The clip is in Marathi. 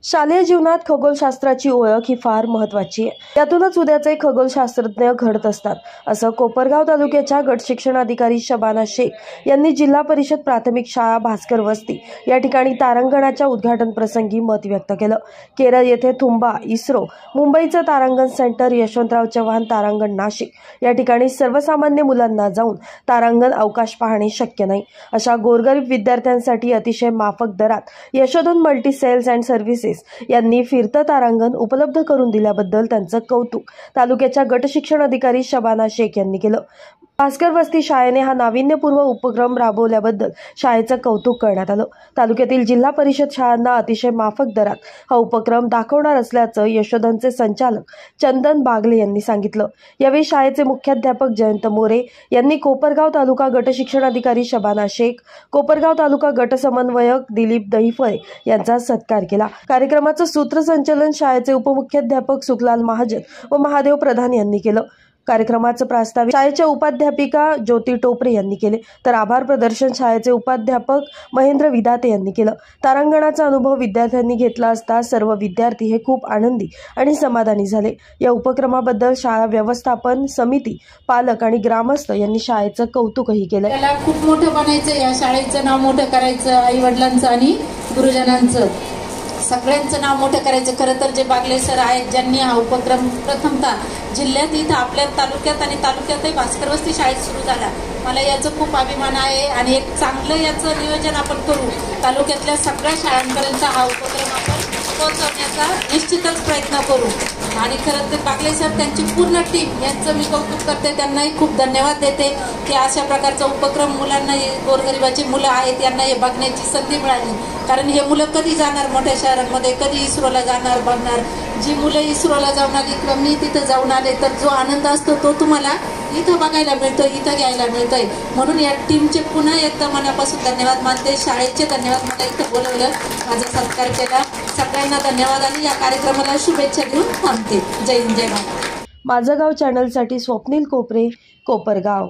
शालेय जीवनात खगोलशास्त्राची ओळख ही फार महत्त्वाची आहे. यातूनच उद्याचे खगोलशास्त्रज्ञ घडत असतात, असं कोपरगाव तालुक्याच्या गट शिक्षणाधिकारी शबाना शेख यांनी जिल्हा परिषद प्राथमिक शाळा भास्कर वस्ती या ठिकाणी तारांगणाच्या उद्घाटन प्रसंगी मत व्यक्त केलं. केरळ येथे थुंबा इस्रो, मुंबईचं तारांगण सेंटर, यशवंतराव चव्हाण तारांगण नाशिक या ठिकाणी सर्वसामान्य मुलांना जाऊन तारांगण अवकाश पाहणे शक्य नाही. अशा गोरगरीब विद्यार्थ्यांसाठी अतिशय माफक दरात Yashodhan multi sales and services यांनी फिरतं तारांगण उपलब्ध करून दिल्याबद्दल त्यांचं कौतुक तालुक्याच्या गट शिक्षण अधिकारी शबाना शेख यांनी केलं. भास्कर वस्ती शाळेने हा नाविन्यपूर्ण उपक्रम राबवल्याबद्दल शाळेचं कौतुक करण्यात आलं. तालुक्यातील जिल्हा परिषद शाळांना अतिशय माफक दरात हा उपक्रम दाखवणार असल्याचं यशोधनचे संचालक चंदन बागले यांनी सांगितलं. यावेळी शाळेचे मुख्याध्यापक जयंत मोरे यांनी कोपरगाव तालुका गट शिक्षण अधिकारी शबाना शेख, कोपरगाव तालुका गट समन्वयक दिलीप दहिफळे यांचा सत्कार केला. कार्यक्रमाचं सूत्रसंचालन शाळेचे उपमुख्याध्यापक सुखलाल महाजन व महादेव प्रधान यांनी केलं. कार्यक्रमाचं प्रास्ताविक शाळेच्या उपाध्यापिका ज्योती टोपरे यांनी केले, तर आभार प्रदर्शन शाळेचे उपाध्यापक महेंद्र विदाते यांनी केलं. तारांगणाचा अनुभव विद्यार्थ्यांनी घेतला असता सर्व विद्यार्थी हे खूप आनंदी आणि समाधानी झाले. या उपक्रमाबद्दल शाळा व्यवस्थापन समिती, पालक आणि ग्रामस्थ यांनी शाळेचं कौतुकही केलं. त्याला खूप मोठं बनायचं, या शाळेचं नाव मोठं करायचं, आई वडिलांचं आणि गुरुजनांचं सगळ्यांचं नाव मोठं करायचं. खरं तर जे बागले सर आहेत, ज्यांनी हा उपक्रम प्रथमतः जिल्ह्यात इथं आपल्या तालुक्यात आणि तालुक्यातही भास्कर वस्ती शाळेत सुरू झाला, मला याचं खूप अभिमान आहे. आणि एक चांगलं याचं नियोजन आपण करू, तालुक्यातल्या सगळ्या शाळांपर्यंत हा उपक्रम आपण पोहोचवण्याचा निश्चितच प्रयत्न करू. आणि खरं तर बागले सर, त्यांची पूर्ण टीम यांचं मी कौतुक करते, त्यांनाही खूप धन्यवाद देते की अशा प्रकारचा उपक्रम मुलांना, गोरगरिबाची मुलं आहेत यांना हे बघण्याची संधी मिळाली. कारण हे मुलं कधी जाणार मोठ्या शहरांमध्ये, कधी इस्रोला जाणार बघणार. जी मुलं इस्रोला जाऊन आली किंवा मी तिथं जाऊन आले, तर जो आनंद असतो तो तुम्हाला इथं बघायला मिळतोय, इथं घ्यायला मिळतोय. म्हणून या टीमचे पुन्हा एकदा मनापासून धन्यवाद मानते. शाळेचे धन्यवाद, मला इथं बोलवलं, माझा सत्कार केला. सगळ्यांना धन्यवाद आणि या कार्यक्रमाला शुभेच्छा देऊन थांबते. जय हिंद, जय महाराष्ट्र. माझं गाव चॅनलसाठी स्वप्नील कोपरे, कोपरगाव.